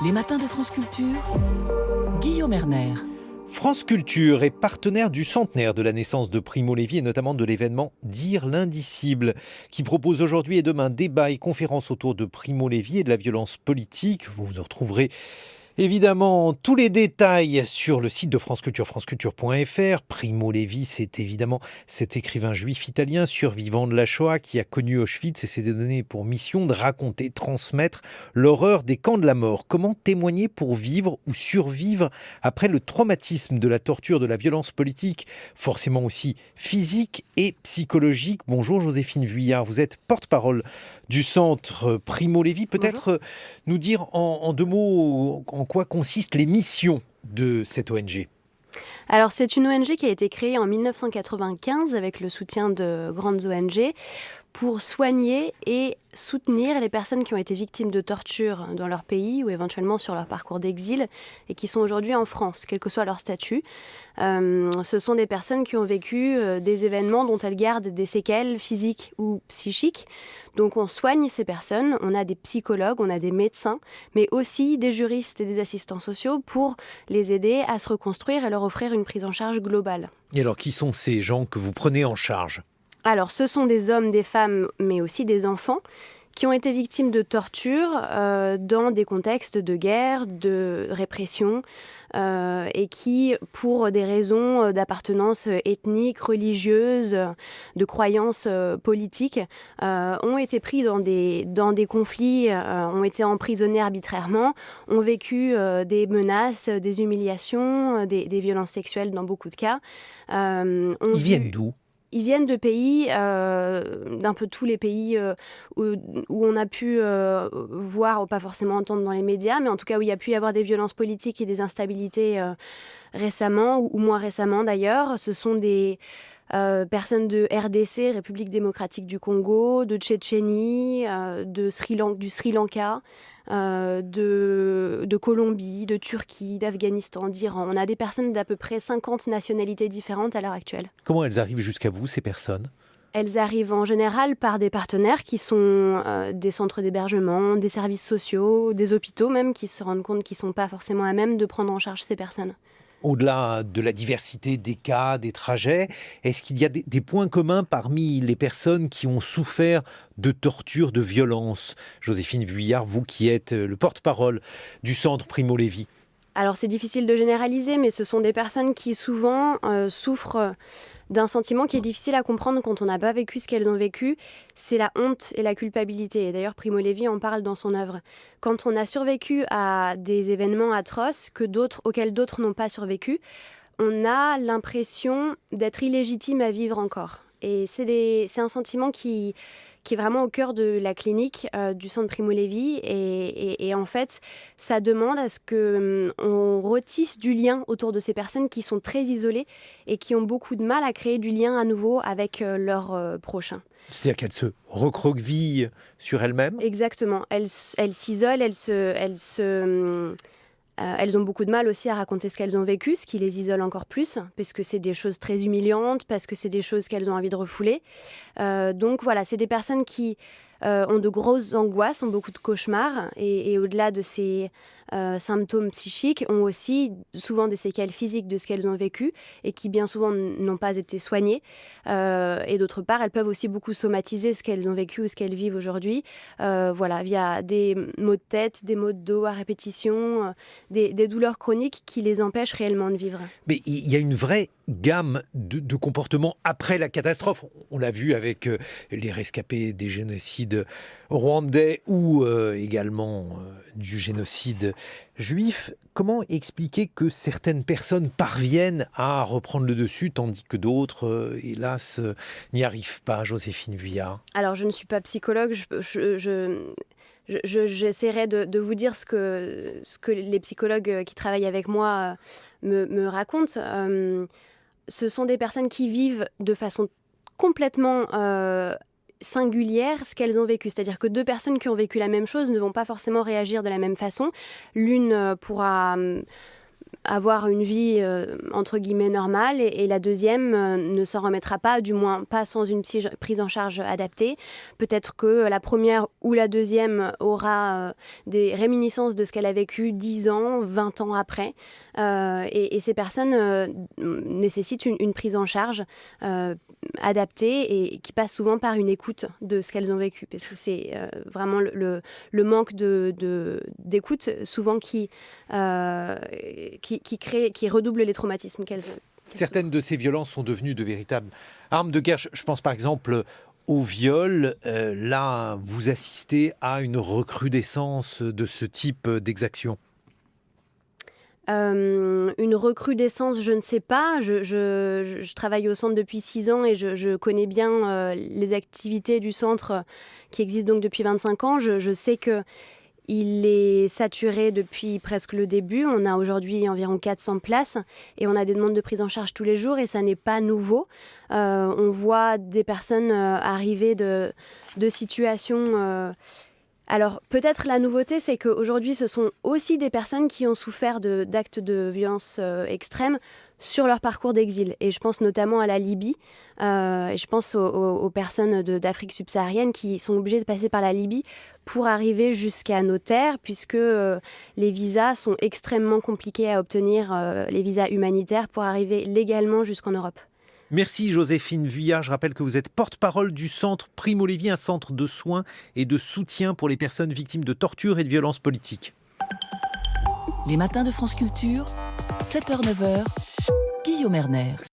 Les matins de France Culture, Guillaume Erner. France Culture est partenaire du centenaire de la naissance de Primo Levi et notamment de l'événement Dire l'indicible qui propose aujourd'hui et demain débat et conférences autour de Primo Levi et de la violence politique. Vous retrouverez évidemment tous les détails sur le site de France Culture, franceculture.fr. Primo Levi, c'est évidemment cet écrivain juif italien survivant de la Shoah qui a connu Auschwitz et s'est donné pour mission de raconter, transmettre l'horreur des camps de la mort. Comment témoigner pour vivre ou survivre après le traumatisme de la torture, de la violence politique, forcément aussi physique et psychologique. Bonjour Joséphine Vuillard, vous êtes porte-parole du centre Primo Levi. Peut-être nous dire en deux mots en quoi consistent les missions de cette ONG. Alors c'est une ONG qui a été créée en 1995 avec le soutien de grandes ONG pour soigner et soutenir les personnes qui ont été victimes de torture dans leur pays ou éventuellement sur leur parcours d'exil et qui sont aujourd'hui en France, quel que soit leur statut. Ce sont des personnes qui ont vécu des événements dont elles gardent des séquelles physiques ou psychiques. Donc on soigne ces personnes, on a des psychologues, on a des médecins, mais aussi des juristes et des assistants sociaux pour les aider à se reconstruire et leur offrir une prise en charge globale. Et alors qui sont ces gens que vous prenez en charge ? Alors, ce sont des hommes, des femmes, mais aussi des enfants qui ont été victimes de torture dans des contextes de guerre, de répression, et qui, pour des raisons d'appartenance ethnique, religieuse, de croyances politiques, ont été pris dans des conflits, ont été emprisonnés arbitrairement, ont vécu des menaces, des humiliations, des violences sexuelles dans beaucoup de cas. Ils viennent d'où ? Ils viennent de pays, d'un peu tous les pays où on a pu voir, ou pas forcément entendre dans les médias, mais en tout cas où il y a pu y avoir des violences politiques et des instabilités récemment, ou moins récemment d'ailleurs. Ce sont des personnes de RDC, République démocratique du Congo, de Tchétchénie, du Sri Lanka, de Colombie, de Turquie, d'Afghanistan, d'Iran. On a des personnes d'à peu près 50 nationalités différentes à l'heure actuelle. Comment elles arrivent jusqu'à vous, ces personnes ? Elles arrivent en général par des partenaires qui sont des centres d'hébergement, des services sociaux, des hôpitaux même, qui se rendent compte qu'ils ne sont pas forcément à même de prendre en charge ces personnes. Au-delà de la diversité des cas, des trajets, est-ce qu'il y a des points communs parmi les personnes qui ont souffert de torture, de violence ? Joséphine Vuillard, vous qui êtes le porte-parole du centre Primo Levi. Alors c'est difficile de généraliser, mais ce sont des personnes qui souvent souffrent d'un sentiment qui est difficile à comprendre quand on n'a pas vécu ce qu'elles ont vécu, c'est la honte et la culpabilité. Et d'ailleurs, Primo Levi en parle dans son œuvre. Quand on a survécu à des événements atroces auxquels d'autres n'ont pas survécu, on a l'impression d'être illégitime à vivre encore. Et c'est un sentiment qui est vraiment au cœur de la clinique du centre Primo Levi. Et en fait, ça demande à ce qu'on retisse du lien autour de ces personnes qui sont très isolées et qui ont beaucoup de mal à créer du lien à nouveau avec leurs prochains. C'est-à-dire qu'elles se recroquevillent sur elles-mêmes ? Exactement. Elles s'isolent, elles ont beaucoup de mal aussi à raconter ce qu'elles ont vécu, ce qui les isole encore plus, parce que c'est des choses très humiliantes, parce que c'est des choses qu'elles ont envie de refouler. Donc voilà, c'est des personnes qui ont de grosses angoisses, ont beaucoup de cauchemars, et au-delà de ces symptômes psychiques, ont aussi souvent des séquelles physiques de ce qu'elles ont vécu, et qui bien souvent n'ont pas été soignées. Et d'autre part, elles peuvent aussi beaucoup somatiser ce qu'elles ont vécu ou ce qu'elles vivent aujourd'hui, via des maux de tête, des maux de dos à répétition, des douleurs chroniques qui les empêchent réellement de vivre. Mais il y a une vraie gamme de comportements après la catastrophe. On l'a vu avec les rescapés des génocides rwandais ou également du génocide juif. Comment expliquer que certaines personnes parviennent à reprendre le dessus tandis que d'autres, hélas, n'y arrivent pas, Joséphine Vuillard ? Alors, je ne suis pas psychologue, j'essaierai de vous dire ce que les psychologues qui travaillent avec moi me racontent. Ce sont des personnes qui vivent de façon complètement singulière ce qu'elles ont vécu. C'est-à-dire que deux personnes qui ont vécu la même chose ne vont pas forcément réagir de la même façon. L'une pourra avoir une vie entre guillemets normale et la deuxième ne s'en remettra pas, du moins pas sans une prise en charge adaptée. Peut-être que la première ou la deuxième aura des réminiscences de ce qu'elle a vécu 10 ans, 20 ans après. Et ces personnes nécessitent une prise en charge adaptée et qui passe souvent par une écoute de ce qu'elles ont vécu. Parce que c'est vraiment le manque d'écoute souvent qui redouble les traumatismes qu'elles ont. Certaines de ces violences sont devenues de véritables armes de guerre. Je pense par exemple au viol. Là, vous assistez à une recrudescence de ce type d'exaction. Une recrudescence, je ne sais pas. Je travaille au centre depuis 6 ans et je connais bien les activités du centre qui existent donc depuis 25 ans. Je sais qu'il est saturé depuis presque le début. On a aujourd'hui environ 400 places et on a des demandes de prise en charge tous les jours et ça n'est pas nouveau. On voit des personnes arriver de situations... Alors peut-être la nouveauté, c'est qu'aujourd'hui, ce sont aussi des personnes qui ont souffert d'actes de violence extrême sur leur parcours d'exil. Et je pense notamment à la Libye. Et je pense aux personnes d'Afrique subsaharienne qui sont obligées de passer par la Libye pour arriver jusqu'à nos terres, puisque les visas sont extrêmement compliqués à obtenir, les visas humanitaires, pour arriver légalement jusqu'en Europe. Merci Joséphine Vuillard. Je rappelle que vous êtes porte-parole du centre Primo Levi, un centre de soins et de soutien pour les personnes victimes de torture et de violences politiques. Les matins de France Culture, 7h-9h, Guillaume Erner.